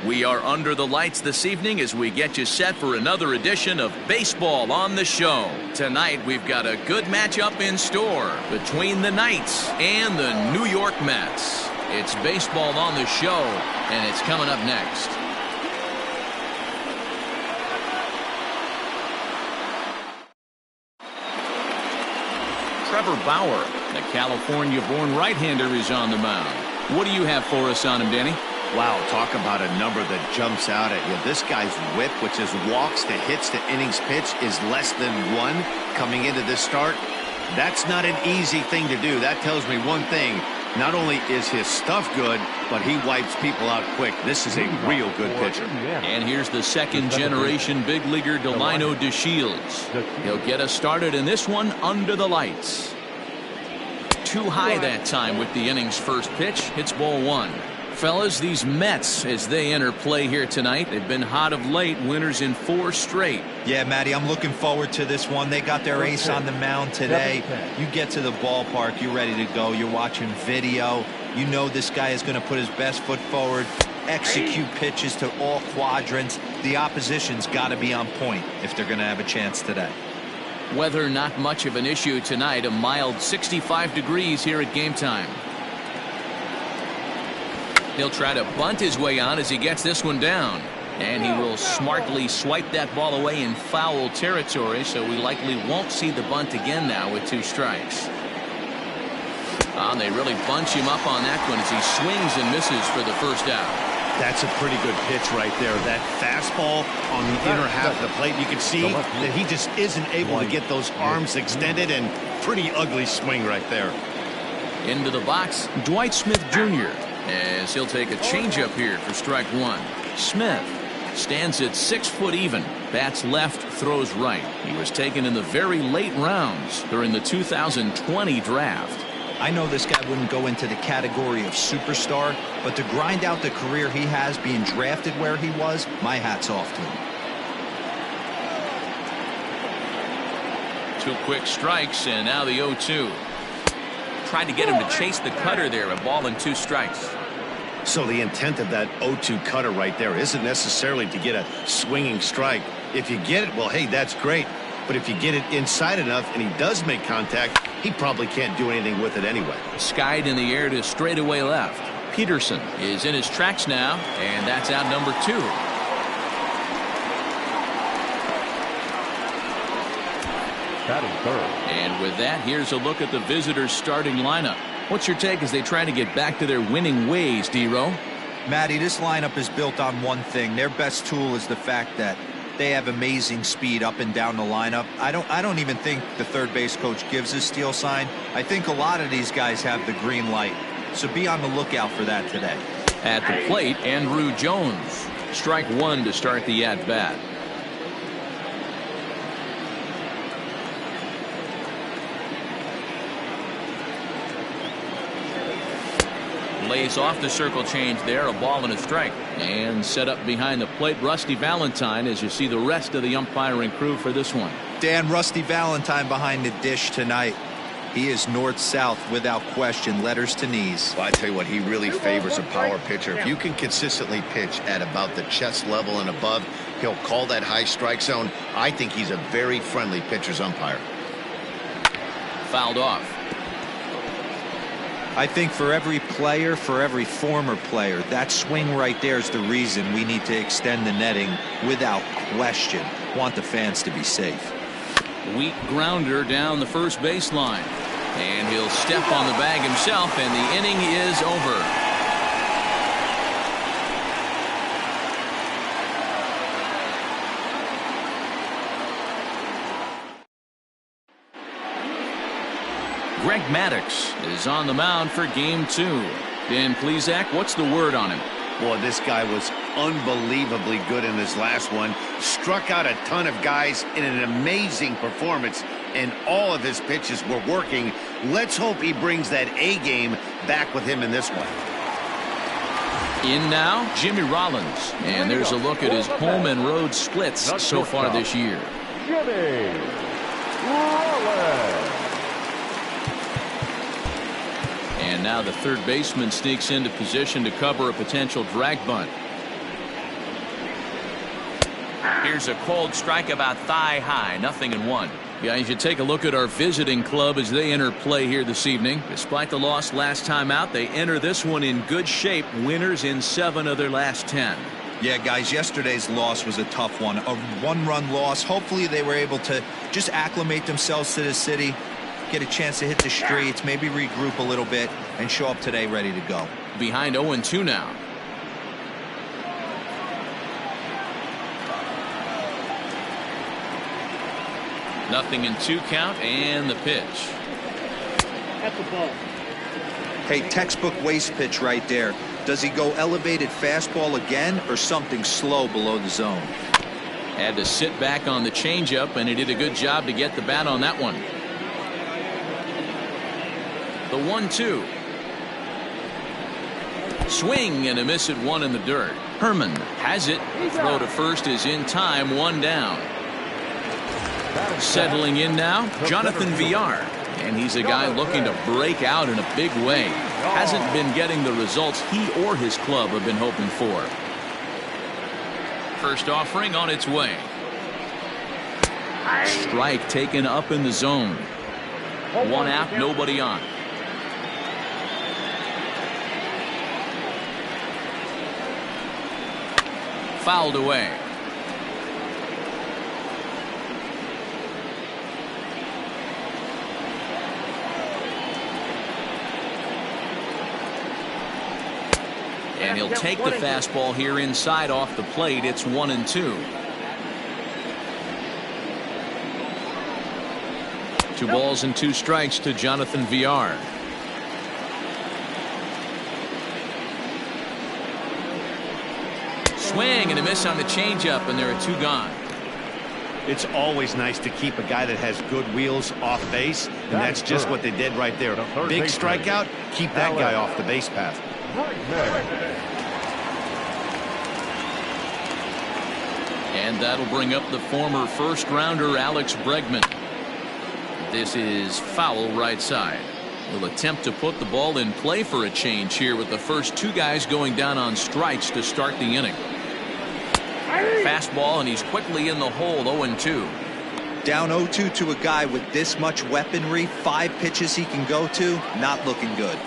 We are under the lights this evening as we get you set for another edition of Baseball on the Show. Tonight we've got a good matchup in store between the Knights and the New York Mets. It's Baseball on the Show, and it's coming up next. Trevor Bauer, the California-born right-hander, is on the mound. What do you have for us on him, Danny? Wow, talk about a number that jumps out at you. This guy's whip, which is walks to hits to innings pitch, is less than 1 coming into this start. That's not an easy thing to do. That tells me one thing. Not only is his stuff good, but he wipes people out quick. This is a real good pitcher. And here's the second-generation big leaguer, Delino DeShields. He'll get us started in this one under the lights. Too high that time with the inning's first pitch. Hits ball 1. Fellas, these Mets, as they enter play here tonight, they've been hot of late, winners in 4 straight. Yeah, Matty, I'm looking forward to this one. They got their ace on the mound today. You get to the ballpark, you're ready to go. You're watching video. You know this guy is going to put his best foot forward, execute pitches to all quadrants. The opposition's got to be on point if they're going to have a chance today. Weather not much of an issue tonight. A mild 65 degrees here at game time. He'll try to bunt his way on as he gets this one down. And he will smartly swipe that ball away in foul territory, so we likely won't see the bunt again now with 2 strikes. They really bunch him up on that one as he swings and misses for the first out. That's a pretty good pitch right there. That fastball on the inner half of the plate, you can see that he just isn't able to get those arms extended, and pretty ugly swing right there. Into the box, Dwight Smith Jr., as he'll take a changeup here for strike 1. Smith stands at 6 foot even. Bats left, throws right. He was taken in the very late rounds during the 2020 draft. I know this guy wouldn't go into the category of superstar, but to grind out the career he has being drafted where he was, my hat's off to him. 2 quick strikes, and now the 0-2. Tried to get him to chase the cutter there, a ball and 2 strikes. So the intent of that 0-2 cutter right there isn't necessarily to get a swinging strike. If you get it, well, hey, that's great. But if you get it inside enough and he does make contact, he probably can't do anything with it anyway. Skied in the air to straightaway left. Peterson is in his tracks now, and that's out number 2. And with that, here's a look at the visitors' starting lineup. What's your take as they try to get back to their winning ways, D-Row? Matty, this lineup is built on one thing. Their best tool is the fact that they have amazing speed up and down the lineup. I don't even think the third base coach gives a steal sign. I think a lot of these guys have the green light. So be on the lookout for that today. At the plate, Andrew Jones. Strike 1 to start the at-bat. Lays off the circle change there, a ball and a strike. And set up behind the plate, Rusty Valentine, as you see the rest of the umpiring crew for this one. Dan, Rusty Valentine behind the dish tonight. He is north-south without question, letters to knees. Well, I tell you what, he really favors a power pitcher. If you can consistently pitch at about the chest level and above, he'll call that high strike zone. I think he's a very friendly pitcher's umpire. Fouled off. I think for every player, for every former player, that swing right there is the reason we need to extend the netting without question. Want the fans to be safe. Weak grounder down the first baseline. And he'll step on the bag himself, and the inning is over. Greg Maddux is on the mound for game 2. Dan Plesac, what's the word on him? Boy, this guy was unbelievably good in this last one. Struck out a ton of guys in an amazing performance, and all of his pitches were working. Let's hope he brings that A game back with him in this one. In now, Jimmy Rollins. And there's a look at his home and road splits so far this year. Jimmy Rollins. And now the third baseman sneaks into position to cover a potential drag bunt. Here's a cold strike about thigh high, 0-1. Guys, you take a look at our visiting club as they enter play here this evening. Despite the loss last time out, they enter this one in good shape, winners in 7 of their last 10. Yeah, guys, yesterday's loss was a tough one. A one-run loss. Hopefully they were able to just acclimate themselves to the city, get a chance to hit the streets, maybe regroup a little bit, and show up today ready to go. Behind 0-2 now. Nothing in 2 count, and the pitch. At the ball. Hey, textbook waste pitch right there. Does he go elevated fastball again or something slow below the zone? Had to sit back on the changeup, and he did a good job to get the bat on that one. The 1-2. Swing and a miss at 1 in the dirt. Herman has it. The throw to first is in time, 1 down. Settling in now, Jonathan Villar. And he's a guy looking to break out in a big way. Hasn't been getting the results he or his club have been hoping for. First offering on its way. Strike taken up in the zone. 1 out, nobody on. Fouled away. And he'll take the fastball here inside off the plate. It's 1-2. 2 balls and 2 strikes to Jonathan Villar. Swing and a miss on the changeup, and there are 2 gone. It's always nice to keep a guy that has good wheels off base, and that's just what they did right there. Big strikeout, keep that guy off the base path. And that'll bring up the former first-rounder Alex Bregman. This is foul right side. He'll attempt to put the ball in play for a change here with the first 2 guys going down on strikes to start the inning. Fastball, and he's quickly in the hole, 0-2. Down 0-2 to a guy with this much weaponry, 5 pitches he can go to, not looking good.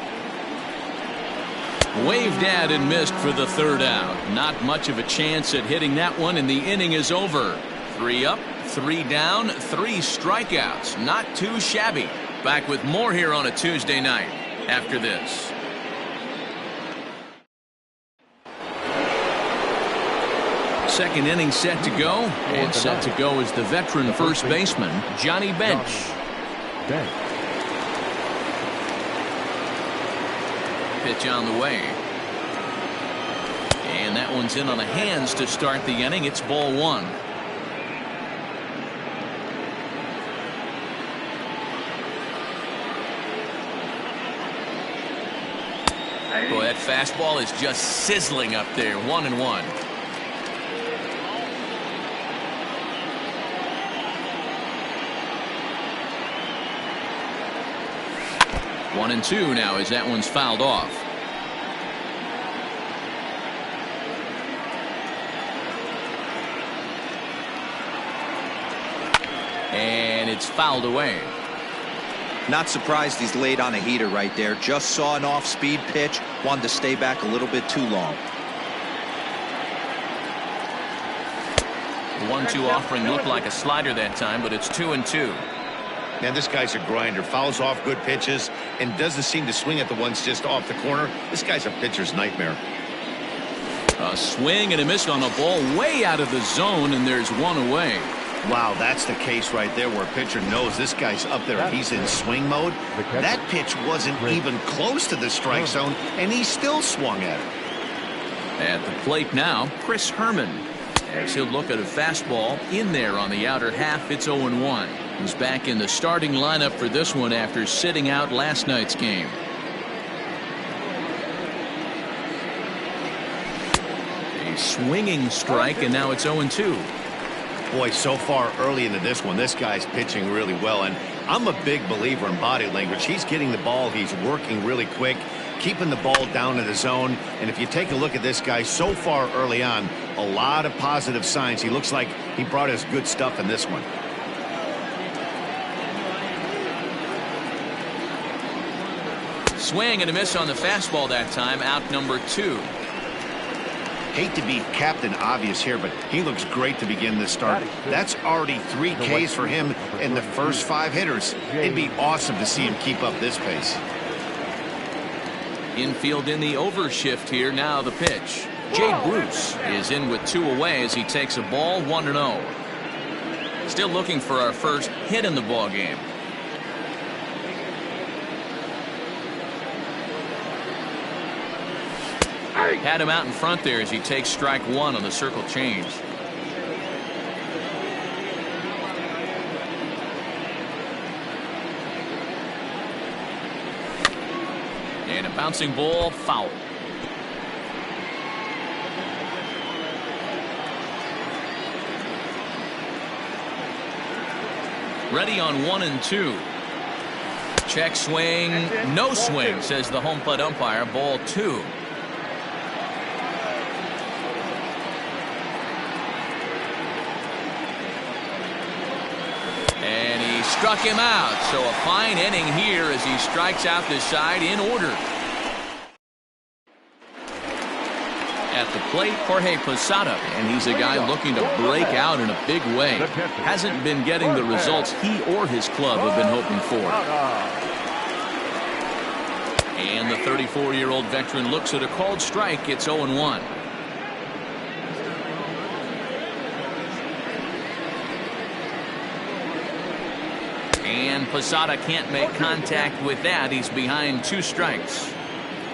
Waved at and missed for the 3rd out. Not much of a chance at hitting that one, and the inning is over. 3 up, 3 down, 3 strikeouts. Not too shabby. Back with more here on a Tuesday night after this. Second inning set to go, and set to go is the veteran first baseman, Johnny Bench. Pitch on the way. And that one's in on the hands to start the inning. It's ball 1. Boy, that fastball is just sizzling up there. 1-1. One and 2 now as that one's fouled off. And it's fouled away. Not surprised he's laid on a heater right there. Just saw an off-speed pitch. Wanted to stay back a little bit too long. The 1-2 offering looked like a slider that time, but it's 2-2. Man, this guy's a grinder. Fouls off good pitches and doesn't seem to swing at the ones just off the corner. This guy's a pitcher's nightmare. A swing and a miss on a ball way out of the zone, and there's 1 away. Wow, that's the case right there where a pitcher knows this guy's up there and he's in swing mode. That pitch wasn't even close to the strike zone, and he still swung at it. At the plate now, Chris Herman. As he'll look at a fastball in there on the outer half, it's 0-1. He's back in the starting lineup for this one after sitting out last night's game. A swinging strike, and now it's 0-2. Boy, so far early into this one, this guy's pitching really well, and I'm a big believer in body language. He's getting the ball, he's working really quick, keeping the ball down in the zone. And if you take a look at this guy so far early on, a lot of positive signs. He looks like he brought us good stuff in this one. Swing and a miss on the fastball that time. Out number 2. Hate to be Captain Obvious here, but he looks great to begin this start. That's already 3 Ks for him in the first 5 hitters. It'd be awesome to see him keep up this pace. Infield in the overshift here. Now the pitch. Jay Bruce is in with 2 away as he takes a ball 1-0. Still looking for our first hit in the ball game. Had him out in front there as he takes strike 1 on the circle change. And a bouncing ball, foul. Ready on 1 and 2. Check swing, no swing, says the home plate umpire. Ball 2. And he struck him out. So a fine inning here as he strikes out this side in order. At the plate, Jorge Posada, and he's a guy looking to break out in a big way. Hasn't been getting the results he or his club have been hoping for. And the 34-year-old veteran looks at a called strike. It's 0-1. And Posada can't make contact with that. He's behind 2 strikes.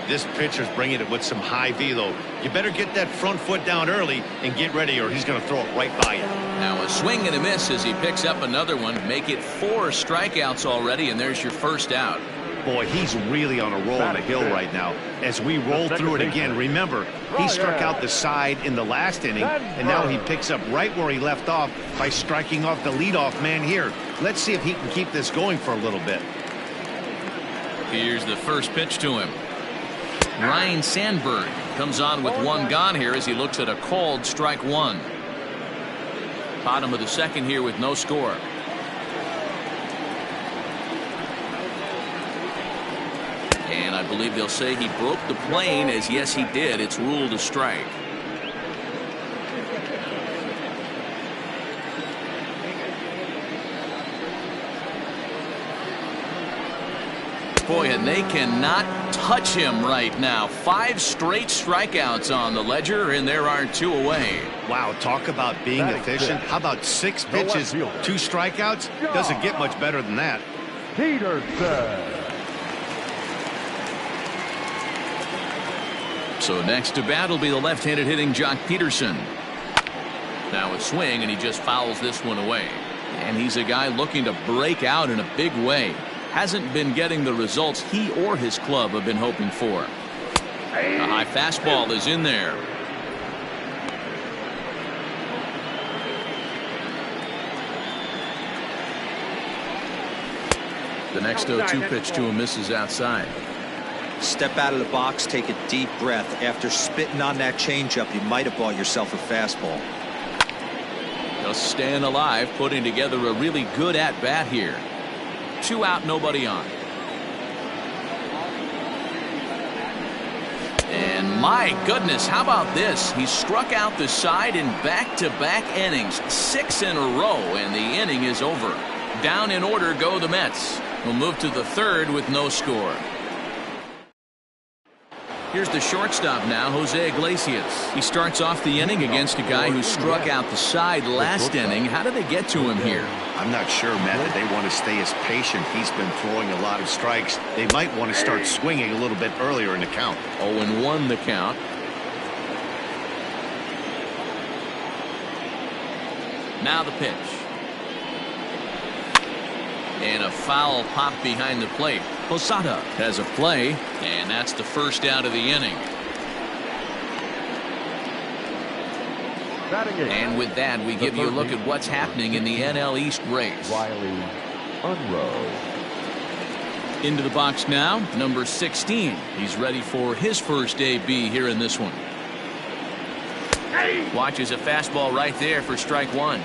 This pitcher's bringing it with some high velo. You better get that front foot down early and get ready, or he's going to throw it right by you. Now a swing and a miss as he picks up another one. Make it 4 strikeouts already, and there's your first out. Boy, he's really on a roll on the hill right now. As we roll through it again, remember, he struck out the side in the last inning, and now he picks up right where he left off by striking off the leadoff man here. Let's see if he can keep this going for a little bit. Here's the first pitch to him. Ryan Sandberg comes on with 1 gone here as he looks at a called strike 1. Bottom of the second here with no score. And I believe they'll say he broke the plane, as yes he did. It's ruled a strike. Boy, and they cannot touch him right now. 5 straight strikeouts on the ledger, and there are 2 away. Wow, talk about being efficient. How about 6 pitches, 2 strikeouts? Doesn't get much better than that. So next to bat will be the left-handed hitting Jock Peterson. Now a swing, and he just fouls this one away. And he's a guy looking to break out in a big way. Hasn't been getting the results he or his club have been hoping for. A high fastball is in there. The next 0-2 pitch to him misses outside. Step out of the box, take a deep breath. After spitting on that changeup, you might have bought yourself a fastball. Just staying alive, putting together a really good at-bat here. 2 out, nobody on. And my goodness, how about this? He struck out the side in back-to-back innings, 6 in a row, and the inning is over. Down in order go the Mets. We'll move to the 3rd with no score. Here's the shortstop now, Jose Iglesias. He starts off the inning against a guy who struck out the side last inning. How did they get to him here? I'm not sure, Matt, that they want to stay as patient. He's been throwing a lot of strikes. They might want to start swinging a little bit earlier in the count. 0-1 the count. Now the pitch. And a foul pop behind the plate. Posada has a play, and that's the first out of the inning. And with that, we give you a look at what's happening in the NL East race. Into the box now, number 16. He's ready for his first AB here in this one. Watches a fastball right there for strike one.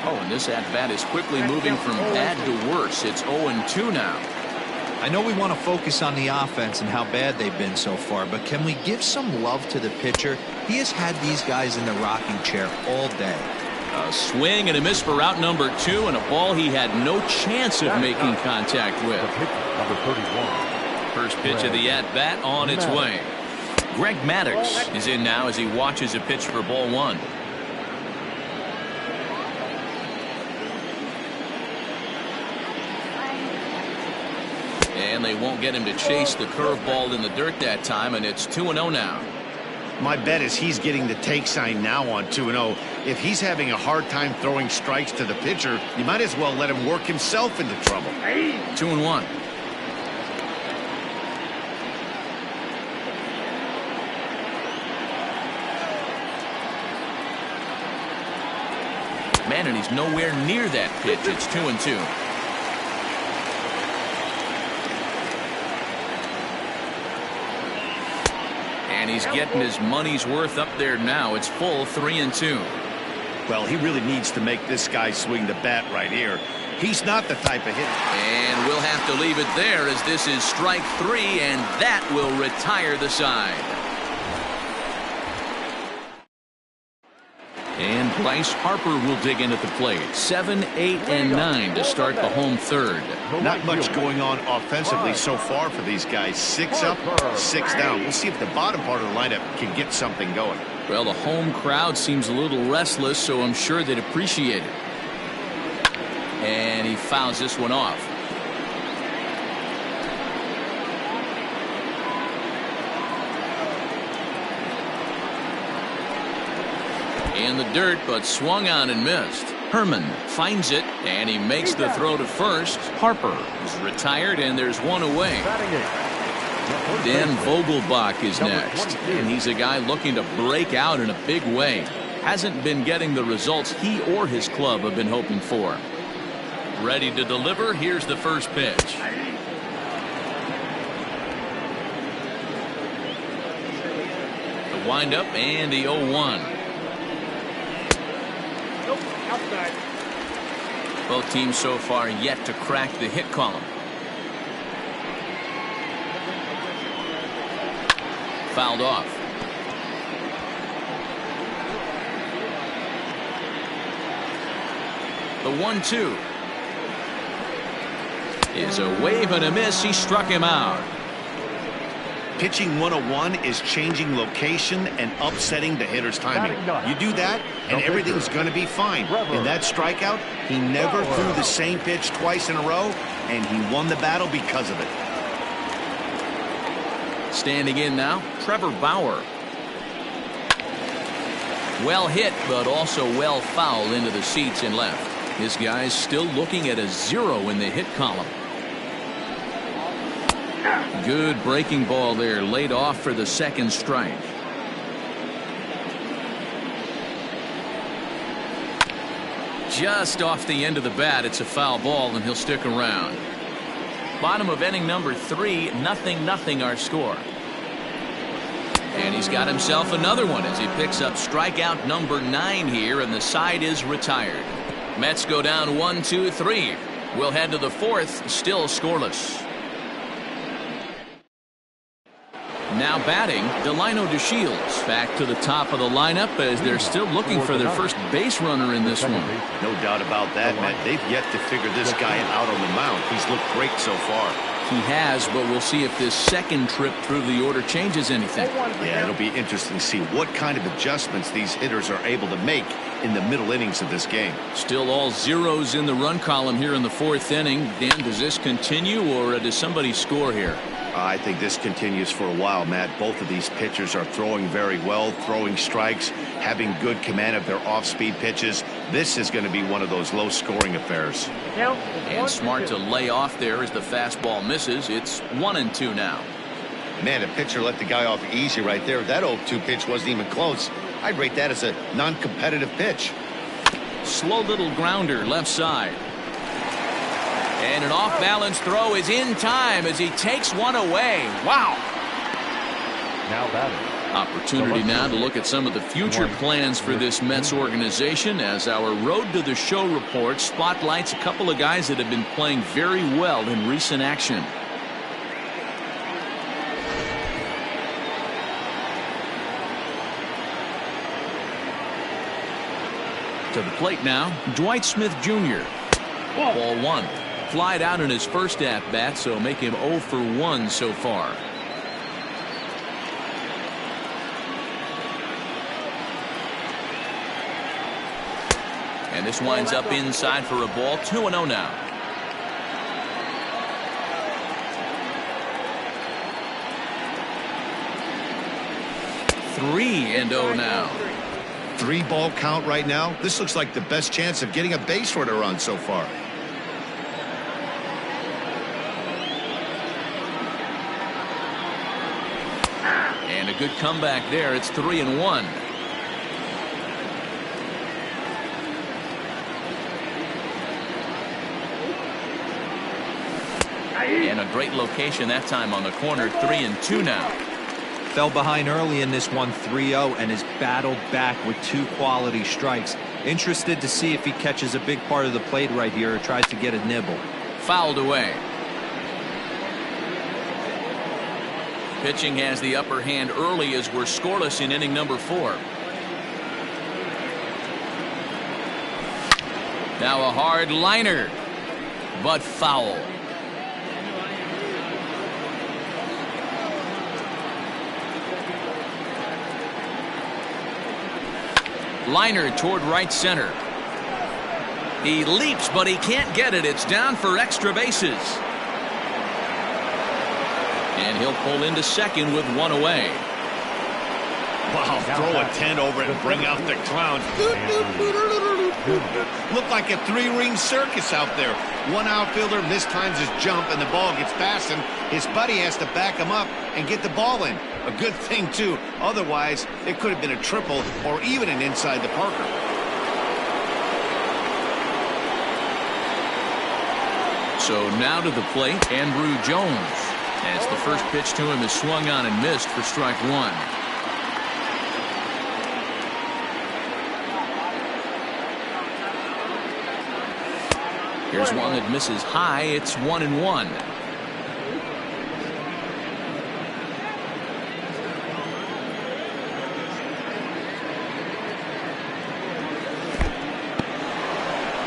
Oh, and this at-bat is quickly moving from bad to worse. It's 0-2 now. I know we want to focus on the offense and how bad they've been so far, but can we give some love to the pitcher? He has had these guys in the rocking chair all day. A swing and a miss for out number 2, and a ball he had no chance of making contact with. Number 31. First pitch of the at-bat on its way. Greg Maddux is in now as he watches a pitch for ball 1. And they won't get him to chase the curveball in the dirt that time, and it's 2-0 now. My bet is he's getting the take sign now on 2-0. If he's having a hard time throwing strikes to the pitcher, you might as well let him work himself into trouble. 2-1. Man, and he's nowhere near that pitch. It's 2-2. And he's getting his money's worth up there now. It's full 3-2. Well, he really needs to make this guy swing the bat right here. He's not the type of hitter. And we'll have to leave it there as this is strike 3, and that will retire the side. And Bryce Harper will dig in at the plate. 7, 8, and 9 to start the home third. Not much going on offensively so far for these guys. 6 up, 6 down. We'll see if the bottom part of the lineup can get something going. Well, the home crowd seems a little restless, so I'm sure they'd appreciate it. And he fouls this one off. In the dirt, but swung on and missed. Herman finds it, and he makes the throw to first. Harper is retired, and there's one away. Dan Vogelbach is next, and he's a guy looking to break out in a big way. Hasn't been getting the results he or his club have been hoping for. Ready to deliver. Here's the first pitch. The windup and the 0-1. Outside. Both teams so far yet to crack the hit column. Fouled off. The 1-2 is a wave and a miss. He struck him out. Pitching 101 is changing location and upsetting the hitter's timing. You do that, and everything's going to be fine. In that strikeout, he never threw the same pitch twice in a row, and he won the battle because of it. Standing in now, Trevor Bauer. Well hit, but also well fouled into the seats and left. This guy's still looking at a 0 in the hit column. Good breaking ball there, laid off for the second strike. Just off the end of the bat, it's a foul ball, and he'll stick around. Bottom of inning number 3, 0-0 our score. And he's got himself another one as he picks up strikeout number 9 here, and the side is retired. Mets go down 1-2-3. We'll head to the 4th, still scoreless. Now batting, Delino DeShields back to the top of the lineup as they're still looking for their first base runner in this one. No doubt about that, Matt. They've yet to figure this guy out on the mound. He's looked great so far. He has, but we'll see if this second trip through the order changes anything. Yeah, it'll be interesting to see what kind of adjustments these hitters are able to make in the middle innings of this game. Still all zeros in the run column here in the 4th inning. Dan, does this continue, or does somebody score here? I think this continues for a while, Matt. Both of these pitchers are throwing very well, throwing strikes, having good command of their off-speed pitches. This is going to be one of those low-scoring affairs. And smart to lay off there as the fastball misses. It's 1-2 now. Man, a pitcher let the guy off easy right there. That 0-2 pitch wasn't even close. I'd rate that as a non-competitive pitch. Slow little grounder left side. And an off-balance throw is in time as he takes one away. Wow. Now batting. Opportunity now to look at some of the future plans for this Mets organization as our Road to the Show report spotlights a couple of guys that have been playing very well in recent action. To the plate now, Dwight Smith Jr. Ball one. Flied out in his first at-bat, so make him 0 for 1 so far. And this winds up inside for a ball. 2-0 now. Three and 0 now. 3-ball count right now. This looks like the best chance of getting a base runner on so far. And a good comeback there. It's 3-1. And a great location that time on the corner. 3-2 now. Fell behind early in this one, 3-0, and has battled back with 2 quality strikes. Interested to see if he catches a big part of the plate right here or tries to get a nibble. Fouled away. Pitching has the upper hand early as we're scoreless in inning number 4. Now a hard liner, but foul. Liner toward right center. He leaps, but he can't get it. It's down for extra bases. And he'll pull into second with 1 away. Wow, throw a tent over it and bring out the clown. Looked like a 3-ring circus out there. One outfielder mistimes his jump and the ball gets past him. His buddy has to back him up and get the ball in. A good thing, too. Otherwise, it could have been a triple or even an inside the Parker. So now to the plate, Andrew Jones. As the first pitch to him is swung on and missed for strike 1. Here's one that misses high. It's 1-1.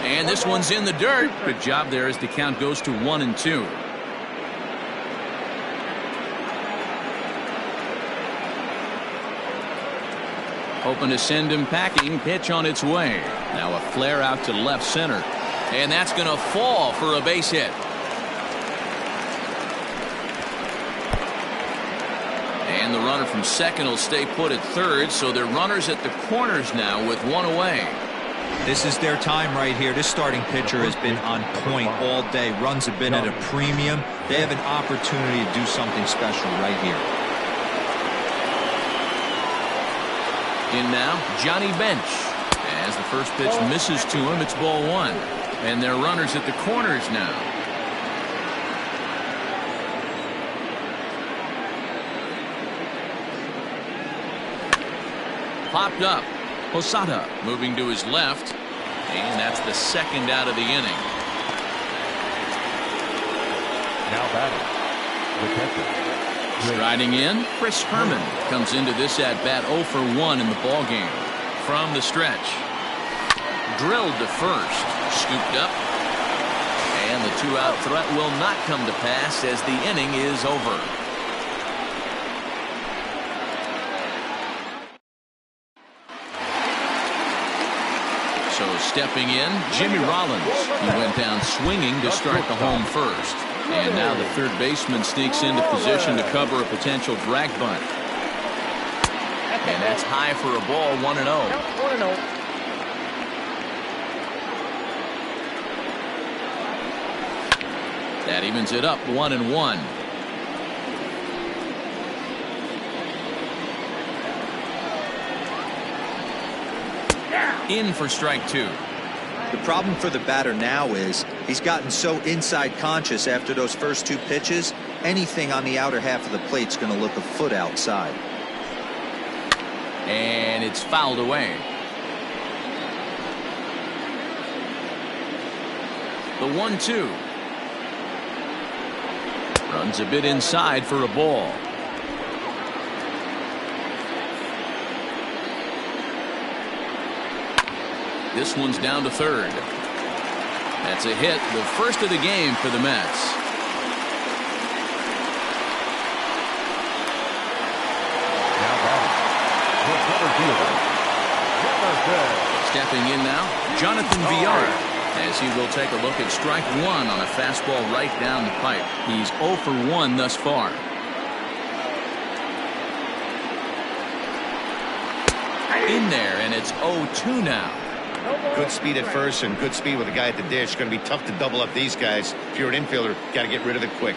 And this one's in the dirt. Good job there as the count goes to 1-2. Hoping to send him packing. Pitch on its way. Now a flare out to left center. And that's going to fall for a base hit. And the runner from second will stay put at third, so they're runners at the corners now with 1 away. This is their time right here. This starting pitcher has been on point all day. Runs have been at a premium. They have an opportunity to do something special right here. In now, Johnny Bench. As the first pitch misses to him, it's ball 1. And they're runners at the corners now. Popped up. Posada moving to his left. And that's the second out of the inning. Now batting. The catcher. Striding in, Chris Herman comes into this at-bat 0 for 1 in the ballgame. From the stretch. Drilled to first. Scooped up. And the 2-out threat will not come to pass as the inning is over. So stepping in, Jimmy Rollins. He went down swinging to start the home first. And now the third baseman sneaks into position to cover a potential drag bunt. And that's high for a ball, 1-0. That evens it up, 1-1. In for strike 2. The problem for the batter now is he's gotten so inside conscious after those first 2 pitches. Anything on the outer half of the plate's going to look a foot outside. And it's fouled away. The 1-2. Runs a bit inside for a ball. This one's down to third. That's a hit, the first of the game for the Mets. Now batting, the center fielder, Jonathan. Stepping in now, Jonathan Bauer, as he will take a look at strike 1 on a fastball right down the pipe. He's 0 for 1 thus far. In there, and it's 0-2 now. Good speed at first and good speed with a guy at the dish. Going to be tough to double up these guys. If you're an infielder, got to get rid of it quick.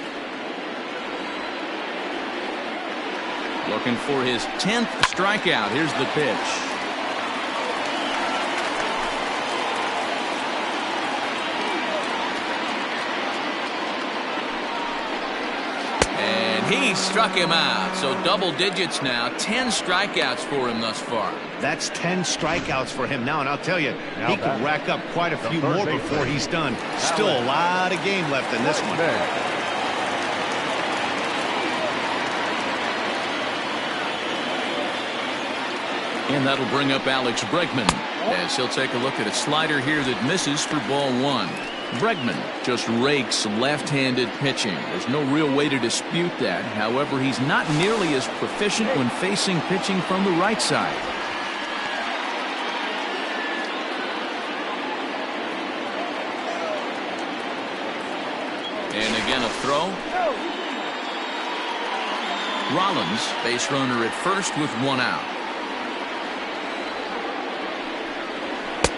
Looking for his 10th strikeout. Here's the pitch. And he struck him out. So double digits now. 10 strikeouts for him thus far. That's 10 strikeouts for him now, and I'll tell you, Now he could rack up quite a few more before he's done. Still a lot of game left in this one. And that'll bring up Alex Bregman, as he'll take a look at a slider here that misses for ball 1. Bregman just rakes left-handed pitching. There's no real way to dispute that. However, he's not nearly as proficient when facing pitching from the right side. And again a throw. Rollins, base runner at first with 1 out.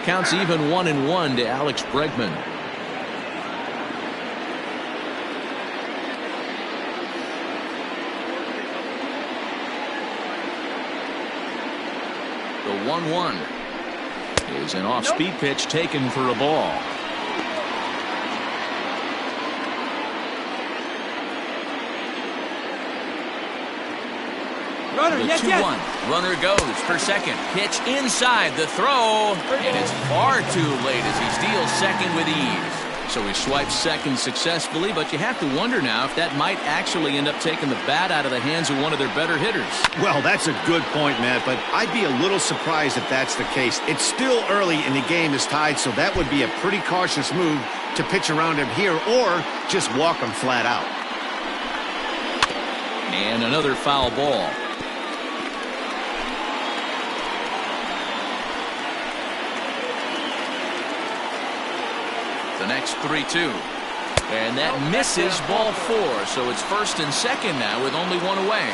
Counts even 1-1 to Alex Bregman. The 1-1 is an off-speed pitch taken for a ball. Runner, The yes, 2-1. yes. Runner goes for second. Pitch inside the throw. And it's far too late as he steals second with ease. So he swipes second successfully, but you have to wonder now if that might actually end up taking the bat out of the hands of one of their better hitters. Well, that's a good point, Matt, but I'd be a little surprised if that's the case. It's still early and the game is tied, so that would be a pretty cautious move to pitch around him here or just walk him flat out. And another foul ball. The next 3-2. And that misses ball 4. So it's first and second now with only 1 away.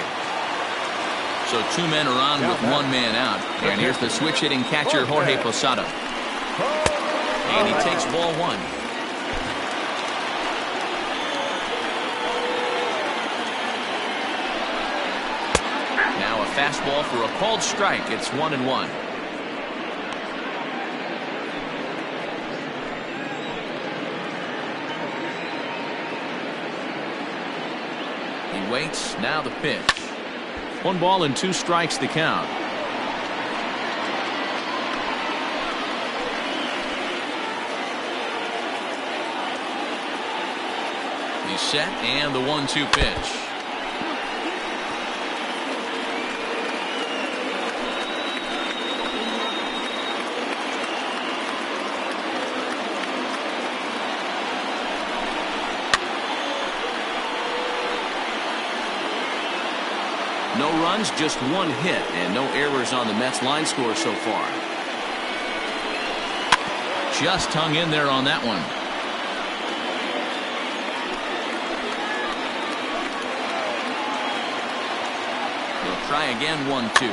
So 2 men are on with 1 man out. And here's the switch hitting catcher Jorge Posada. And he takes ball 1. Now a fastball for a called strike. It's 1-1. Waits. Now the pitch. 1 ball and 2 strikes the count. He's set, and the 1-2 pitch. No runs, just 1 hit, and no errors on the Mets line score so far. Just hung in there on that one. We'll try again, 1-2.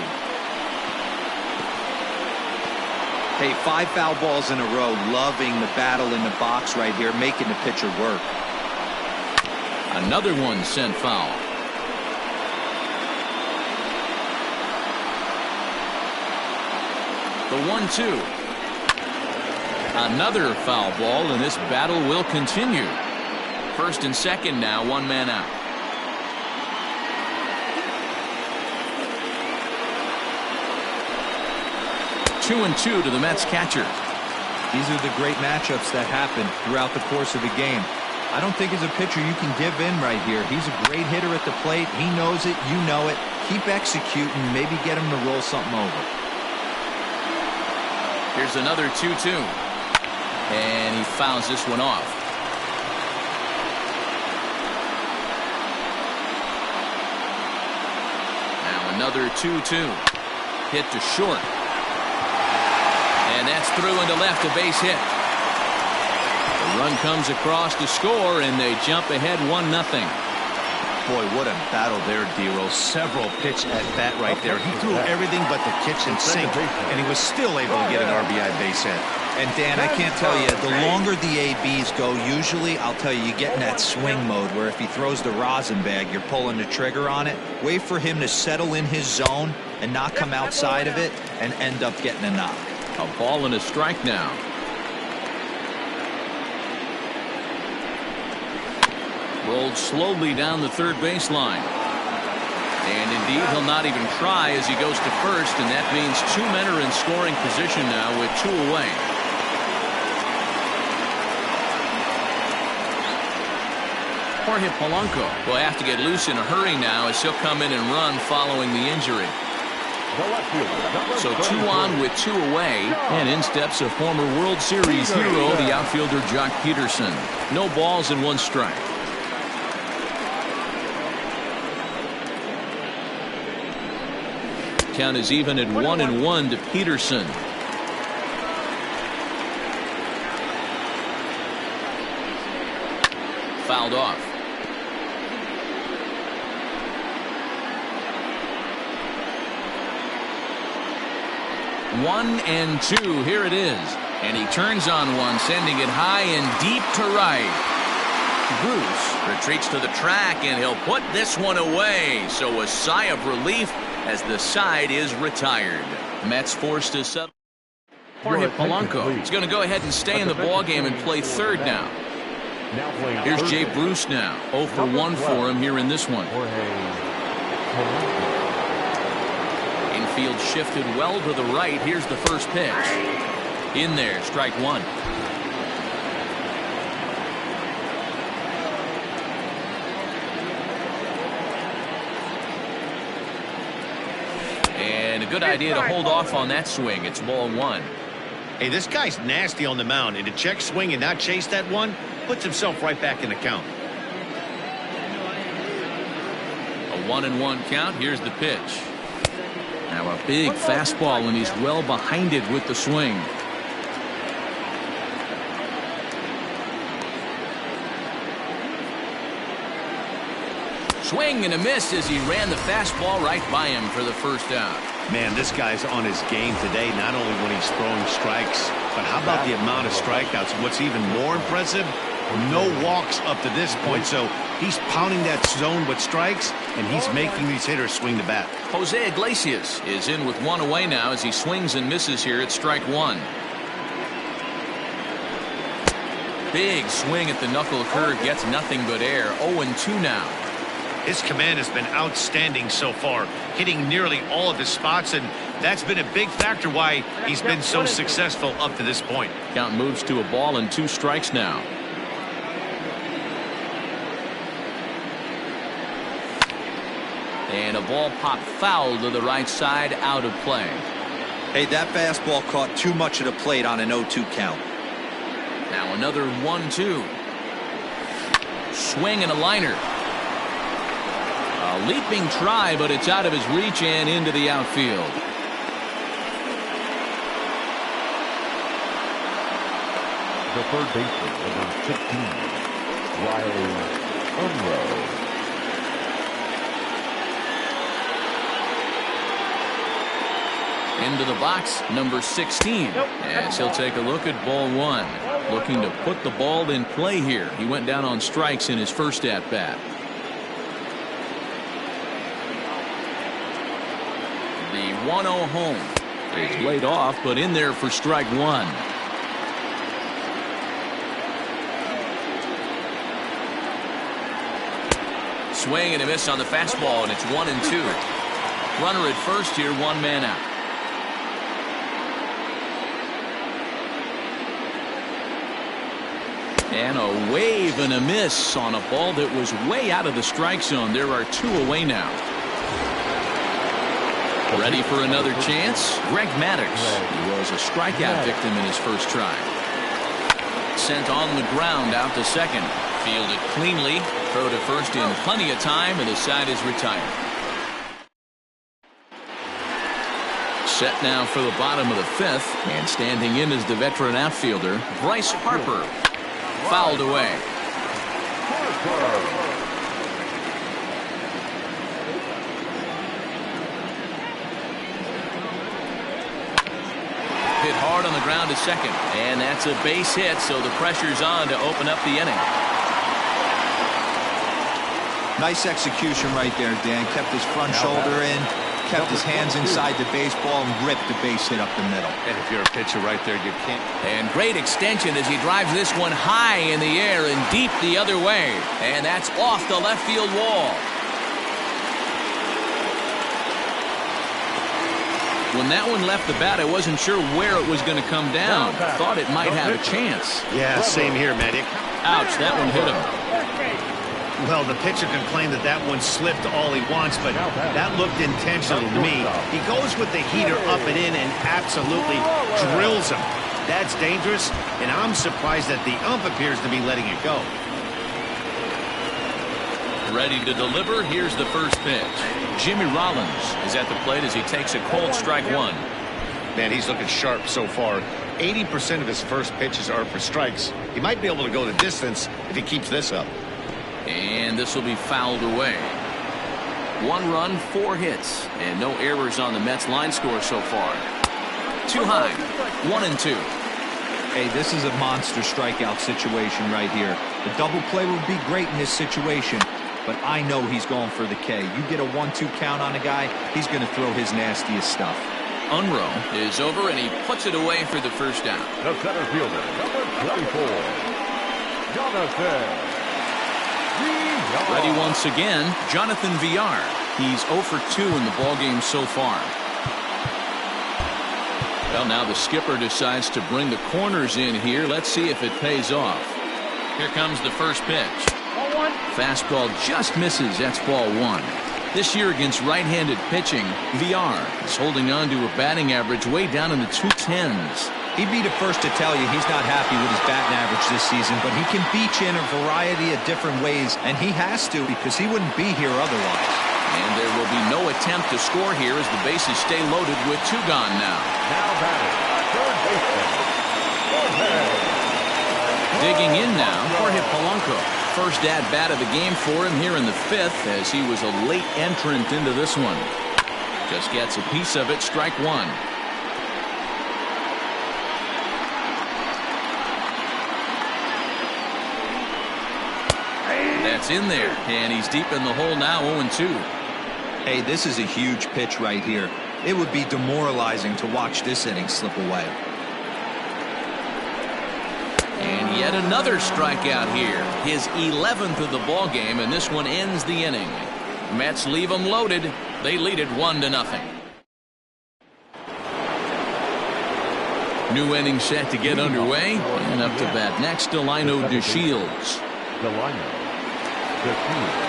Hey, 5 foul balls in a row. Loving the battle in the box right here, making the pitcher work. Another one sent foul. The 1-2. Another foul ball, and this battle will continue. First and second now, one man out. 2-2 to the Mets catcher. These are the great matchups that happen throughout the course of the game. I don't think as a pitcher you can give in right here. He's a great hitter at the plate. He knows it. You know it. Keep executing. Maybe get him to roll something over. Here's another 2-2. And he fouls this one off. Now another 2-2. Hit to short. And that's through into left, a base hit. The run comes across to score, and they jump ahead 1-0. Boy, what a battle there, D-Roll. Several pitch at bat right there. He threw everything but the kitchen sink, and he was still able to get an RBI base hit. And Dan, I can't tell you, the longer the ABs go, usually, I'll tell you, you get in that swing mode where if he throws the rosin bag, you're pulling the trigger on it. Wait for him to settle in his zone and not come outside of it and end up getting a knock. A ball and a strike now. Rolled slowly down the third baseline. And indeed, he'll not even try as he goes to first, and that means two men are in scoring position now with two away. Jorge Polanco will have to get loose in a hurry now as he'll come in and run following the injury. So 2 on with 2 away, and in steps a former World Series hero, the outfielder Jock Peterson. No balls and 1 strike. Count is even at 1-1 to Peterson. Fouled off. 1-2. Here it is. And he turns on one, sending it high and deep to right. Bruce retreats to the track, and he'll put this one away. So a sigh of relief as the side is retired. Mets forced to settle. Jorge Polanco is going to go ahead and stay in the ballgame and play third now. Here's Jay Bruce now. 0 for 1 for him here in this one. Infield shifted well to the right. Here's the first pitch. In there, strike 1. And a good idea to hold off on that swing. It's ball 1. Hey, this guy's nasty on the mound, and to check swing and not chase that one puts himself right back in the count. A 1-1 count. Here's the pitch. Now a big fastball, and he's well behind it with the swing. Swing and a miss as he ran the fastball right by him for the first out. Man, this guy's on his game today, not only when he's throwing strikes, but how about the amount of strikeouts? What's even more impressive, no walks up to this point. So he's pounding that zone with strikes, and he's making these hitters swing the bat. Jose Iglesias is in with 1 away now as he swings and misses here at strike 1. Big swing at the knuckle curve, gets nothing but air. 0-2 now. His command has been outstanding so far, hitting nearly all of his spots, and that's been a big factor why he's been so successful up to this point. Count moves to a ball and 2 strikes now. And a ball popped foul to the right side, out of play. Hey, that fastball caught too much of the plate on an 0-2 count. Now another 1-2. Swing and a liner. A leaping try, but it's out of his reach and into the outfield. The third baseman, number 16, Riley Unruh. Into the box, number 16, as he'll take a look at ball 1. Looking to put the ball in play here. He went down on strikes in his first at-bat. The 1-0 home is laid off, but in there for strike 1. Swing and a miss on the fastball, and it's 1-2. Runner at first here, 1 man out. And a wave and a miss on a ball that was way out of the strike zone. There are 2 away now. Ready for another chance? Greg Maddux. He was a strikeout victim in his first try. Sent on the ground out to second. Fielded cleanly. Throw to first in plenty of time, and the side is retired. Set now for the bottom of the 5th, and standing in is the veteran outfielder, Bryce Harper. Fouled away. Hit hard on the ground to second, and that's a base hit, so the pressure's on to open up the inning. Nice execution right there, Dan. Kept his front shoulder in, kept his hands inside the baseball, and ripped the base hit up the middle. And if you're a pitcher right there, you can't. And great extension as he drives this one high in the air and deep the other way. And that's off the left field wall. When that one left the bat, I wasn't sure where it was going to come down. Thought it might have a chance. Yeah, same here, Maddux. Ouch, that one hit him. Well, the pitcher can claim that that one slipped all he wants, but that looked intentional to me. He goes with the heater up and in and absolutely drills him. That's dangerous, and I'm surprised that the ump appears to be letting it go. Ready to deliver. Here's the first pitch. Jimmy Rollins is at the plate as he takes a cold strike 1. Man, he's looking sharp so far. 80% of his first pitches are for strikes. He might be able to go the distance if he keeps this up. And this will be fouled away. 1 run, 4 hits, and no errors on the Mets line score so far. Too high. 1-2. Hey, this is a monster strikeout situation right here. The double play would be great in this situation, but I know he's going for the K. You get a 1-2 count on a guy, he's going to throw his nastiest stuff. Unrow is over, and he puts it away for the first down. The center fielder, number 24, Jonathan. Ready once again, Jonathan Villar. He's 0 for 2 in the ballgame so far. Well, now the skipper decides to bring the corners in here. Let's see if it pays off. Here comes the first pitch. Fastball just misses. That's ball 1. This year against right-handed pitching, Villar is holding on to a batting average way down in the 210s. He'd be the first to tell you he's not happy with his batting average this season, but he can beat you in a variety of different ways, and he has to because he wouldn't be here otherwise. And there will be no attempt to score here as the bases stay loaded with 2 gone now. Now batting, third baseman, Jorge. Digging in now, Jorge Polanco. First at-bat of the game for him here in the 5th as he was a late entrant into this one. Just gets a piece of it, strike 1. That's in there, and he's deep in the hole now, 0-2. Hey, this is a huge pitch right here. It would be demoralizing to watch this inning slip away. And yet another strikeout here. His 11th of the ball game, and this one ends the inning. Mets leave them loaded. They lead it 1-0. New inning set to get underway, and up to bat next, Delino DeShields.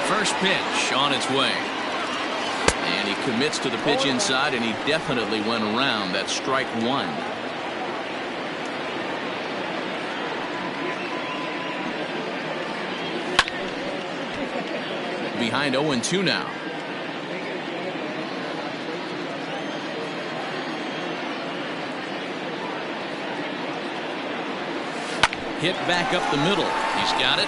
First pitch on its way. And he commits to the pitch inside, and he definitely went around. That's strike 1. Behind 0-2 now. Hit back up the middle. He's got it.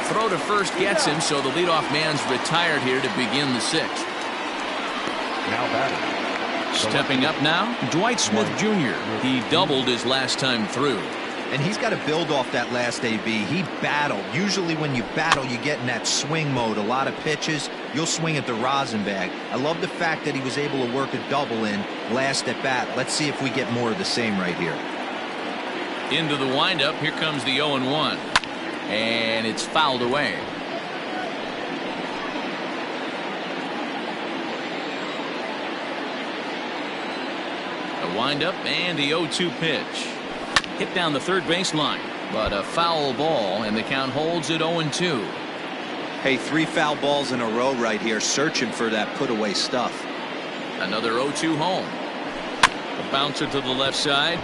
Throw to first gets him, so the leadoff man's retired here to begin the 6th. Now batting. Stepping up now, Dwight Smith Jr. He doubled his last time through. And he's got to build off that last AB. He battled. Usually when you battle, you get in that swing mode. A lot of pitches, you'll swing at the rosin bag. I love the fact that he was able to work a double in last at bat. Let's see if we get more of the same right here. Into the windup, here comes the 0-1. And it's fouled away. The windup and the 0-2 pitch. Hit down the third baseline, but a foul ball, and the count holds at 0-2. Hey, 3 foul balls in a row right here, searching for that put away stuff. Another 0-2 home. A bouncer to the left side.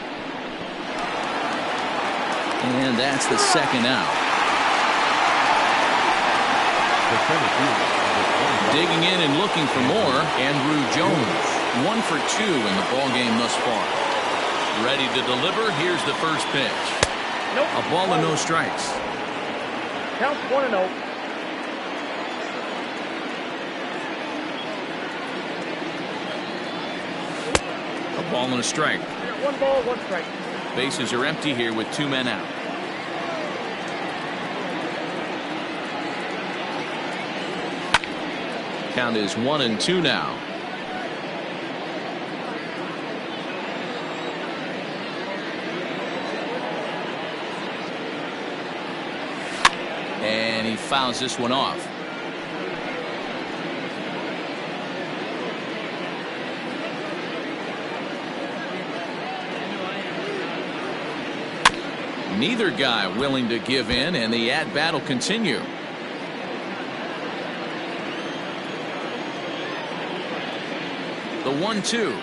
And that's the second out. Digging in and looking for more, Andrew Jones. 1 for 2 in the ballgame thus far. Ready to deliver. Here's the first pitch. Nope. A ball and no strikes. Count 1-0. A ball and a strike. 1 ball, 1 strike. Bases are empty here with 2 men out. Count is 1-2 now. And he fouls this one off. Neither guy willing to give in, and the at-bat will continue. The 1-2.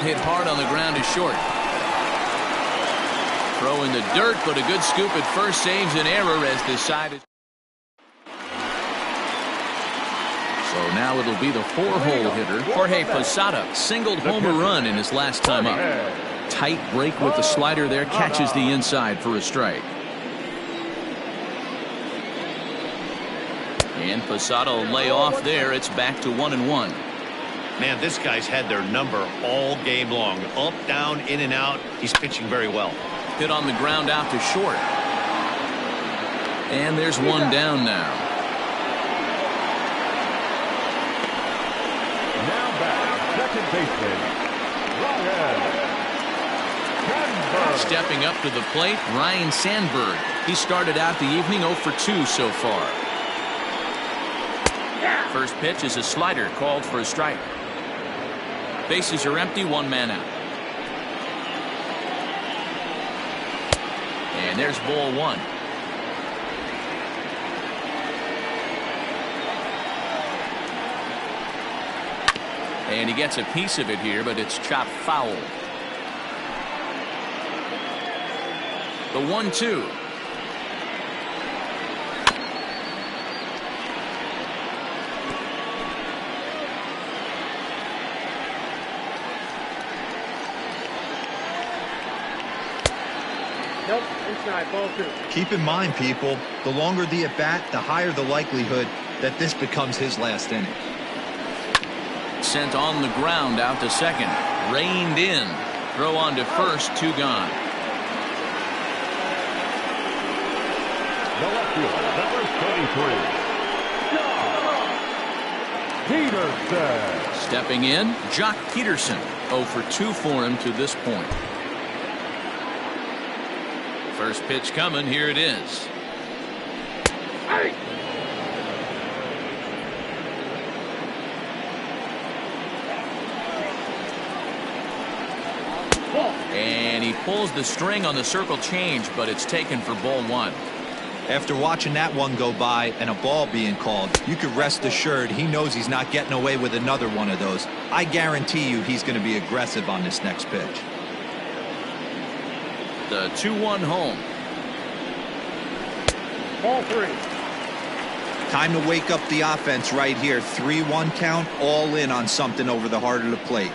Hit hard on the ground is short. Throw in the dirt, but a good scoop at first saves an error as the side is. So now it'll be the 4-hole hitter, Jorge Posada, singled home a run in his last time up. Tight break with the slider there, catches the inside for a strike. And Posada will lay off there. It's back to 1-1. Man, this guy's had their number all game long. Up, down, in and out. He's pitching very well. Hit on the ground out to short. And there's one down now. Now back, second baseman, Ryan Sandberg. Stepping up to the plate, Ryan Sandberg. He started out the evening 0 for 2 so far. First pitch is a slider called for a strike. Bases are empty, 1 man out. And there's ball 1. And he gets a piece of it here, but it's chopped foul. The 1-2. Nope, inside, ball 2. Keep in mind, people, the longer the at-bat, the higher the likelihood that this becomes his last inning. Sent on the ground out to second. Reined in. Throw on to first, 2 gone. The left fielder, number 23, Jock Peterson. Stepping in, Jock Peterson. 0 for 2 for him to this point. First pitch coming. Here it is. And he pulls the string on the circle change, but it's taken for ball 1. After watching that one go by and a ball being called, you could rest assured he knows he's not getting away with another one of those. I guarantee you he's going to be aggressive on this next pitch. The 2-1 home. Ball 3. Time to wake up the offense right here. 3-1 count, all in on something over the heart of the plate.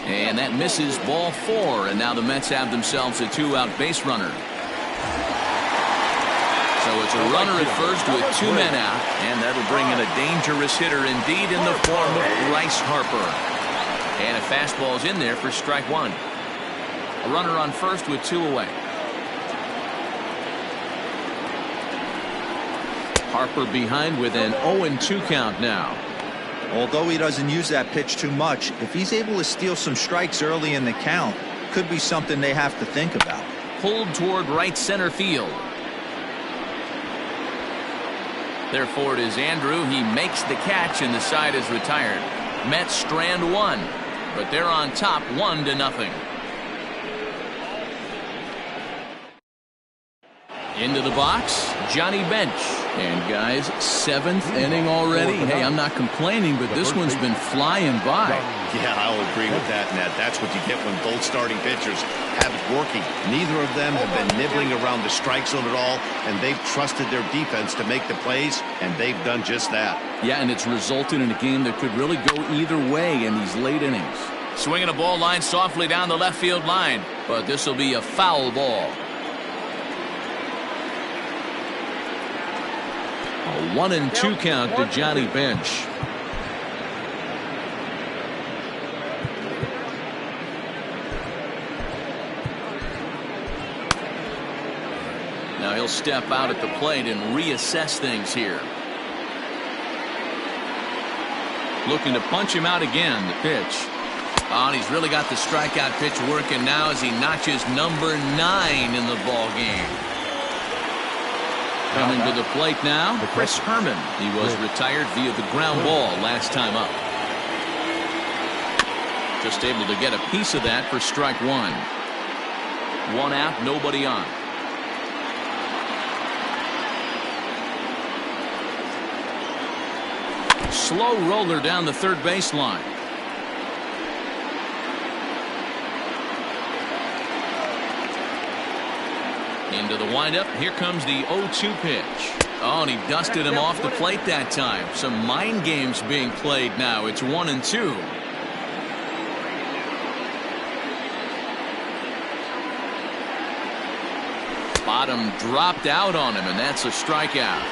And that misses, ball 4, and now the Mets have themselves a 2-out base runner. So it's a runner at first with 2 men out, and that'll bring in a dangerous hitter indeed in the form of Bryce Harper. And a fastball's in there for strike 1. A runner on first with 2 away. Harper behind with an 0-2 count now. Although he doesn't use that pitch too much, if he's able to steal some strikes early in the count, Could be something they have to think about. Pulled toward right center field. Therefore, it is Andrew. He makes the catch, and the side is retired. Mets strand one, but they're on top 1-0. Into the box, Johnny Bench. And guys, 7th inning already. Hey, I'm not complaining, but this one's been flying by. Yeah, I'll agree with that, Ned. That's what you get when both starting pitchers have it working. Neither of them have been nibbling around the strike zone at all, and they've trusted their defense to make the plays, and they've done just that. Yeah, and it's resulted in a game that could really go either way in these late innings. Swinging a ball line softly down the left field line, but this will be a foul ball. A 1-2 count to Johnny Bench. Now he'll step out at the plate and reassess things here. Looking to punch him out again. The pitch. Oh, and he's really got the strikeout pitch working now as he notches number 9 in the ball game. Coming to the plate now, Chris Herman. He was retired via the ground ball last time up. Just able to get a piece of that for strike 1. 1 out, nobody on. Slow roller down the third baseline. Into the windup. Here comes the 0-2 pitch. Oh, and he dusted him off the plate that time. Some mind games being played now. It's 1-2. Bottom dropped out on him, and that's a strikeout.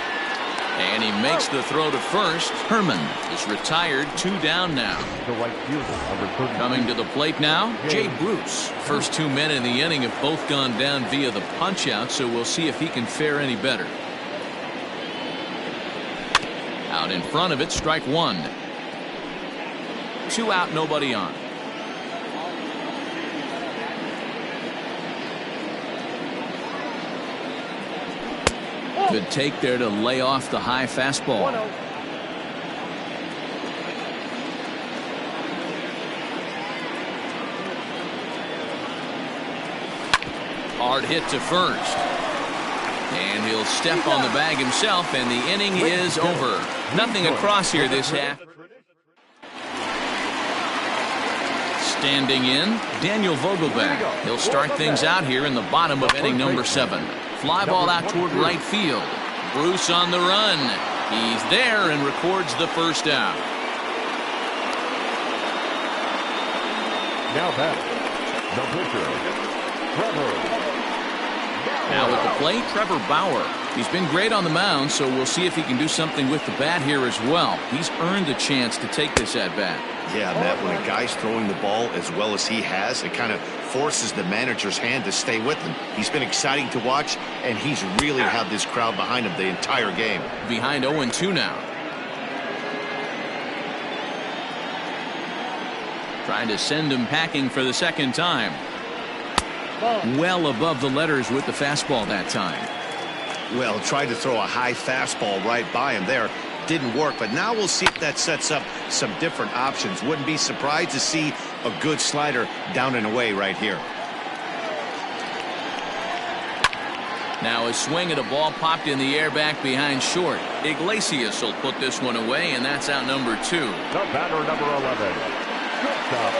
And he makes the throw to first. Herman is retired. 2 down now. Coming to the plate now, Jay Bruce. First 2 men in the inning have both gone down via the punch out, so we'll see if he can fare any better. Out in front of it, strike 1. 2 out, nobody on. Good take there to lay off the high fastball. Hard hit to first. And he'll step on the bag himself, and the inning is over. Nothing across here this half. Standing in, Daniel Vogelbach. He'll start things out here in the bottom of inning number 7. Fly ball out toward right field. Bruce on the run. He's there and records the first out. Now back, the pitcher, Trevor. Now at the plate, Trevor Bauer. He's been great on the mound, so we'll see if he can do something with the bat here as well. He's earned a chance to take this at bat. Yeah, Matt, when a guy's throwing the ball as well as he has, it kind of forces the manager's hand to stay with him. He's been exciting to watch, and he's really had this crowd behind him the entire game. Behind 0-2 now. Trying to send him packing for the second time. Well above the letters with the fastball that time. Well, tried to throw a high fastball right by him there. Didn't work, but now we'll see if that sets up some different options. Wouldn't be surprised to see a good slider down and away right here. Now a swing at a ball popped in the air back behind short. Iglesias will put this one away, and that's out number 2. The batter, number 11. Shortstop.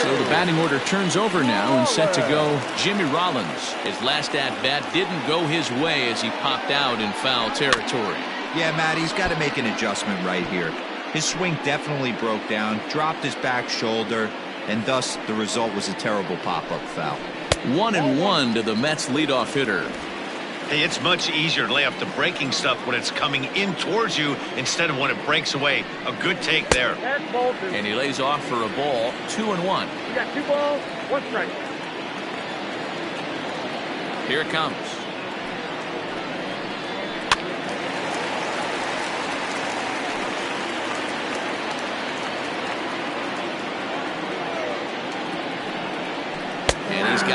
So the batting order turns over now and set to go Jimmy Rollins. His last at-bat didn't go his way as he popped out in foul territory. Yeah, Matt, he's got to make an adjustment right here. His swing definitely broke down, dropped his back shoulder, and thus the result was a terrible pop-up foul. 1-1 to the Mets leadoff hitter. Hey, it's much easier to lay up the breaking stuff when it's coming in towards you instead of when it breaks away. A good take there. And he lays off for a ball. 2-1. You got 2 balls, 1 strike. Here it comes.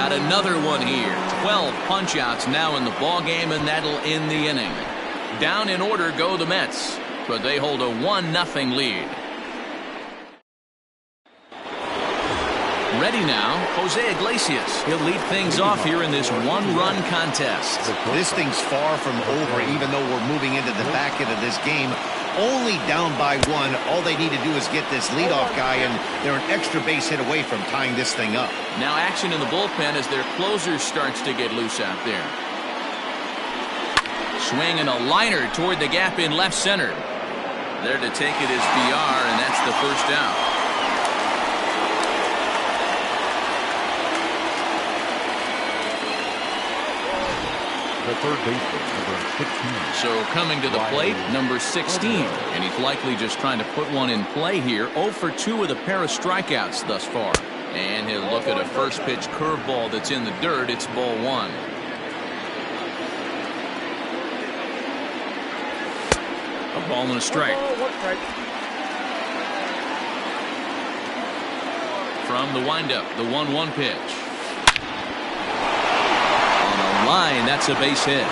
got another one here. 12 punch-outs now in the ball game, and that'll end the inning. Down in order go the Mets, but they hold a 1-0 lead. Ready now, Jose Iglesias. He'll lead things off here in this one-run contest. This thing's far from over, even though we're moving into the back end of this game. Only down by 1. All they need to do is get this leadoff guy, and they're an extra base hit away from tying this thing up. Now action in the bullpen as their closer starts to get loose out there. Swing and a liner toward the gap in left center. There to take it is BR, and that's the first out. The third baseman, number 16. So coming to the plate, number 16. And he's likely just trying to put one in play here. 0 for 2 with a pair of strikeouts thus far. And he'll look at a first pitch curveball that's in the dirt. It's ball 1. A ball and a strike. From the windup, the 1-1 pitch. Line, that's a base hit.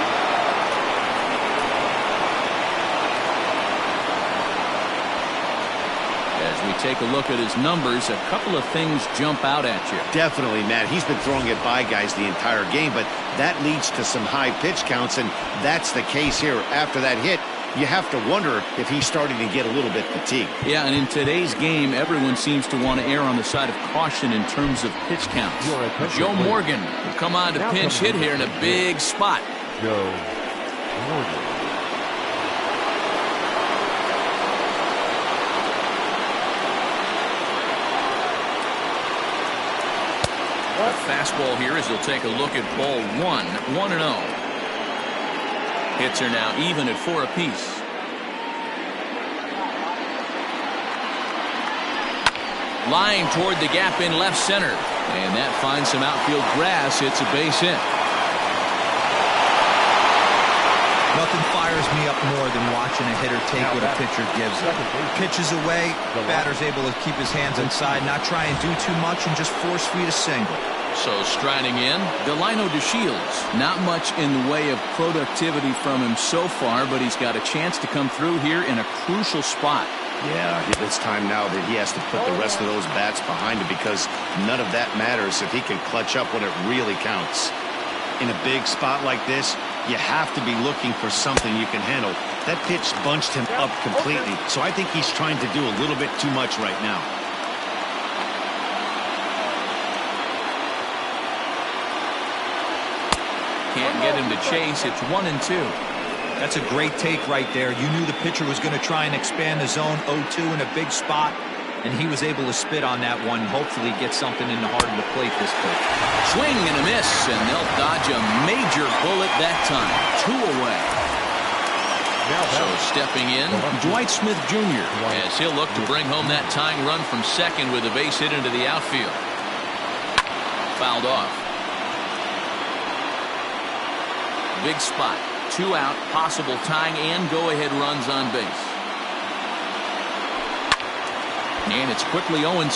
As we take a look at his numbers, a couple of things jump out at you. Definitely, Matt. He's been throwing it by guys the entire game, but that leads to some high pitch counts, and that's the case here. After that hit, you have to wonder if he's starting to get a little bit fatigued. Yeah, and in today's game, everyone seems to want to err on the side of caution in terms of pitch counts. Joe Morgan will come on to pinch hit here in a big spot. Joe Morgan. A fastball here as he'll take a look at ball 1, 1-0. Hits are now even at 4 apiece. Line toward the gap in left center. And that finds some outfield grass. It's a base hit. Nothing fires me up more than watching a hitter take what a pitcher gives him. Pitches away, batter's able to keep his hands inside, not try and do too much, and just force feed a single. So striding in, DeShields. Not much in the way of productivity from him so far, but he's got a chance to come through here in a crucial spot. Yeah, it's time now that he has to put the rest of those bats behind him, because none of that matters if he can clutch up when it really counts. In a big spot like this, you have to be looking for something you can handle. That pitch bunched him up completely, so I think he's trying to do a little bit too much right now. Can't get him to chase. It's 1-2. That's a great take right there. You knew the pitcher was going to try and expand the zone 0-2 in a big spot, and he was able to spit on that one. Hopefully get something in the heart of the plate this pitch. Swing and a miss, and they'll dodge a major bullet that time. 2 away. So stepping in, Dwight Smith Jr. as he'll look to bring home that tying run from second with a base hit into the outfield. Fouled off. Big spot. 2 out, possible tying and go-ahead runs on base. And it's quickly 0-2.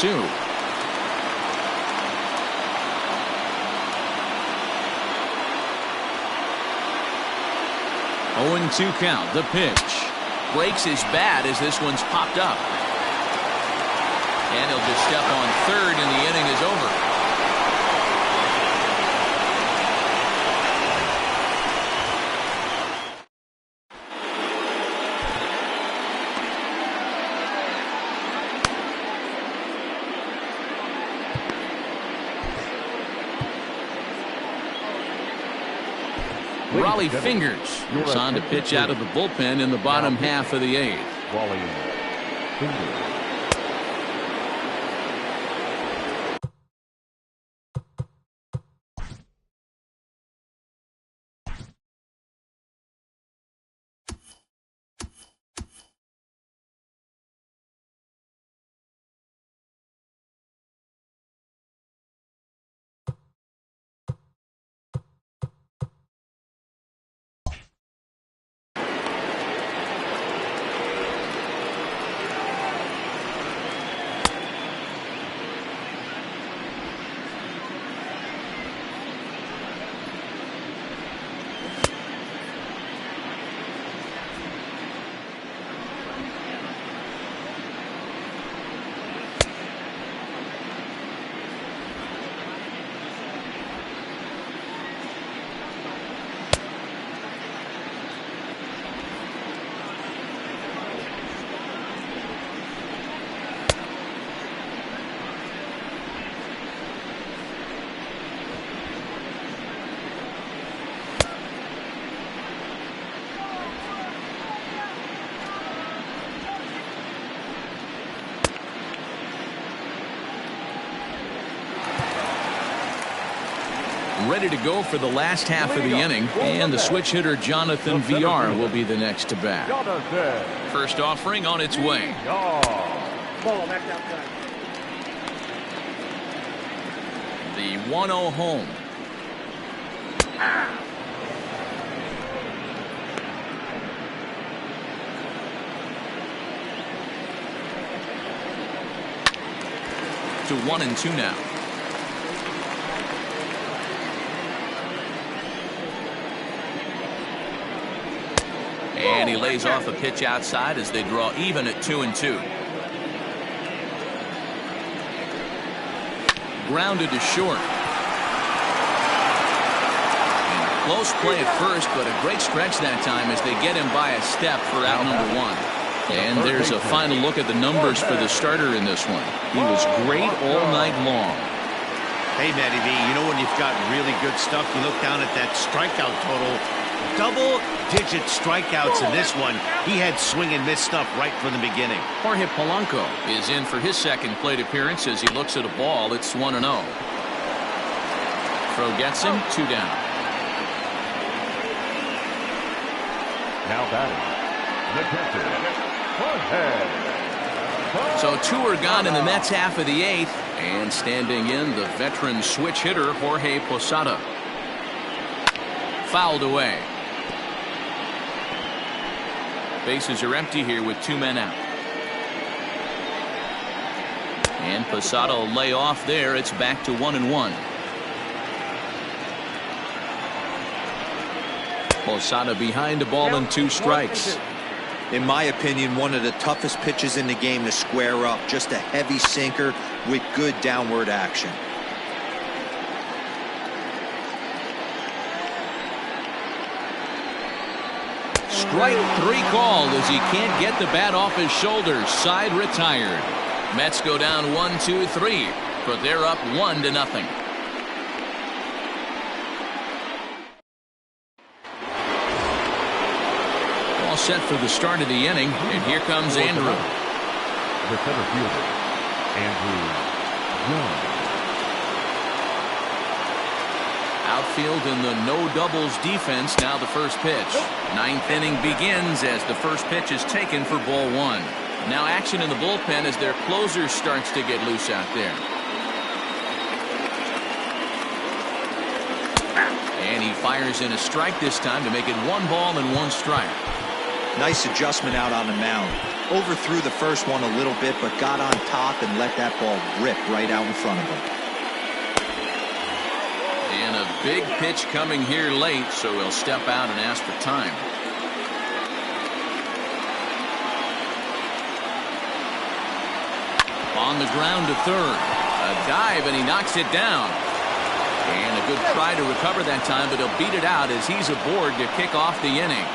0-2 count. The pitch. Breaks his bat as this one's popped up. And he'll just step on third and the inning is over. Raleigh Fingers is on to pitch out of the bullpen in the bottom half of the 8th. Raleigh Fingers. ready to go for the last half of the inning, and the switch hitter Jonathan VR will be the next to bat. First offering on its way. Ball back outside. The 1-0 home. To 1-2 now. And he lays off a pitch outside as they draw even at 2-2. Grounded to short. And close play at first, but a great stretch that time as they get him by a step for out number 1. And there's a final look at the numbers for the starter in this one. He was great all night long. Hey, Matty V, you know when you've got really good stuff, you look down at that strikeout total. Double-digit strikeouts in this one. He had swing and miss stuff right from the beginning. Jorge Polanco is in for his second plate appearance as he looks at a ball. It's 1-0. Throw gets him, 2 down. Now batting, the catcher, Jorge. So 2 are gone in the Mets half of the 8th, and standing in the veteran switch hitter Jorge Posada. Fouled away. Bases are empty here with 2 men out. And Posada will lay off there. It's back to 1-1. Posada behind a ball and 2 strikes. In my opinion, one of the toughest pitches in the game to square up. Just a heavy sinker with good downward action. Strike 3 called as he can't get the bat off his shoulders. Side retired. Mets go down 1-2-3, but they're up 1-0. All set for the start of the inning, and here comes Andrew. The center fielder, Andrew Young. Outfield in the no doubles defense. Now the first pitch. 9th inning begins as the first pitch is taken for ball 1. Now action in the bullpen as their closer starts to get loose out there. And he fires in a strike this time to make it 1 ball and 1 strike. Nice adjustment out on the mound. Overthrew the first one a little bit, but got on top and let that ball rip right out in front of him. And a big pitch coming here late, so he'll step out and ask for time. On the ground to third. A dive, and he knocks it down. And a good try to recover that time, but he'll beat it out as he's aboard to kick off the inning.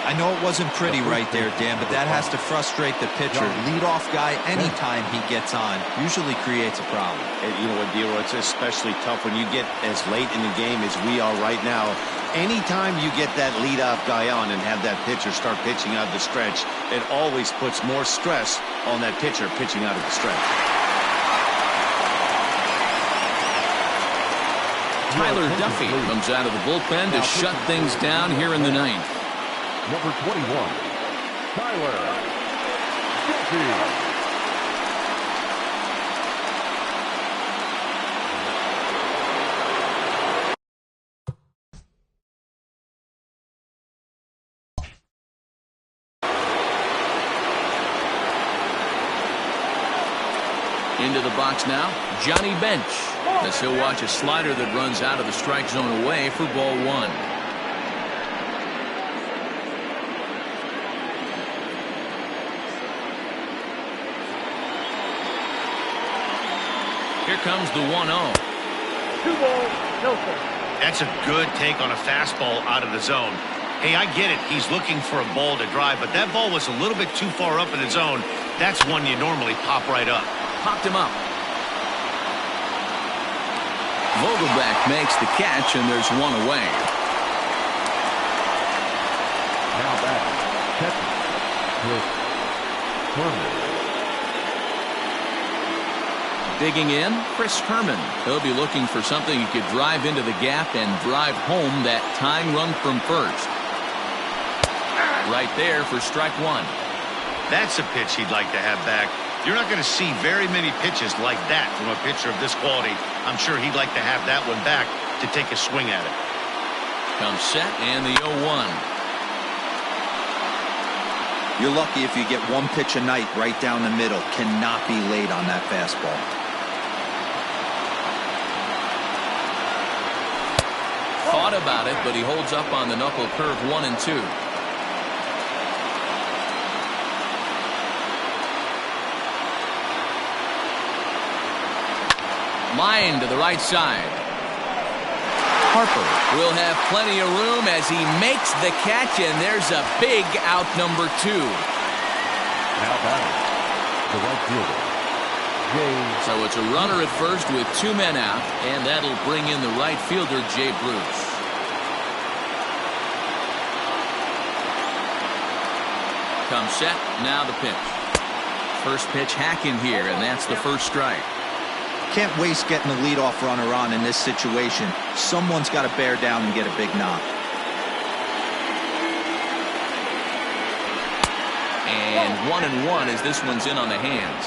I know it wasn't pretty right there, Dan, but that has to frustrate the pitcher. Leadoff guy, anytime he gets on, usually creates a problem. And you know what, Dero, it's especially tough when you get as late in the game as we are right now. Anytime you get that leadoff guy on and have that pitcher start pitching out of the stretch, it always puts more stress on that pitcher pitching out of the stretch. Tyler Duffy comes out of the bullpen to shut things down here in the 9th. Number 21, Tyler Duffy. Into the box now, Johnny Bench, as he'll watch a slider that runs out of the strike zone away for ball 1. Here comes the 1-0. 2 balls, no strikes. That's a good take on a fastball out of the zone. Hey, I get it. He's looking for a ball to drive, but that ball was a little bit too far up in the zone. That's one you normally pop right up. Popped him up. Vogelback makes the catch, and there's 1 away. Now back, catcher, Chris Herman. Digging in, Chris Herman. He'll be looking for something he could drive into the gap and drive home that tying run from first. Right there for strike one. That's a pitch he'd like to have back. You're not going to see very many pitches like that from a pitcher of this quality. I'm sure he'd like to have that one back to take a swing at it. Comes set and the 0-1. You're lucky if you get one pitch a night right down the middle. Cannot be late on that fastball. Thought about it, but he holds up on the knuckle curve 1 and 2. Line to the right side. Harper will have plenty of room as he makes the catch, and there's a big out number 2. Now batting, the right fielder, Shea. So it's a runner at first with 2 men out, and that'll bring in the right fielder, Jay Bruce. Comes set, now the pitch. First pitch hacking here, and that's the first strike. Can't waste getting the leadoff runner on in this situation. Someone's got to bear down and get a big knock. And 1-1 as this one's in on the hands.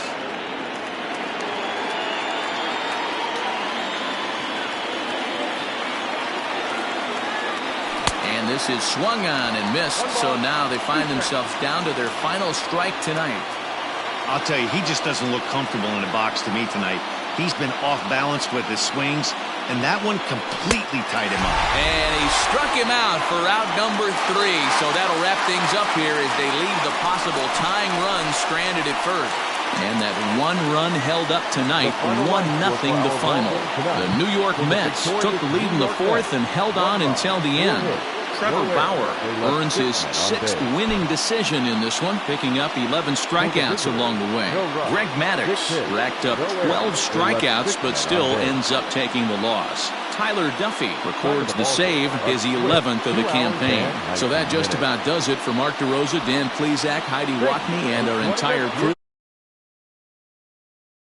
And this is swung on and missed, so now they find themselves down to their final strike tonight. I'll tell you, he just doesn't look comfortable in the box to me tonight. He's been off balance with his swings, and that one completely tied him up. And he struck him out for out number 3, so that'll wrap things up here as they leave the possible tying run stranded at first. And that one run held up tonight, 1-0 the final. The New York Mets took the lead in the 4th and held on until the end. Trevor Bauer earns his 6th winning decision in this one, picking up 11 strikeouts along the way. Greg Maddux racked up 12 strikeouts, but still ends up taking the loss. Tyler Duffy records the save, his 11th of the campaign. So that just about does it for Mark DeRosa, Dan Plesac, Heidi Watney, and our entire crew.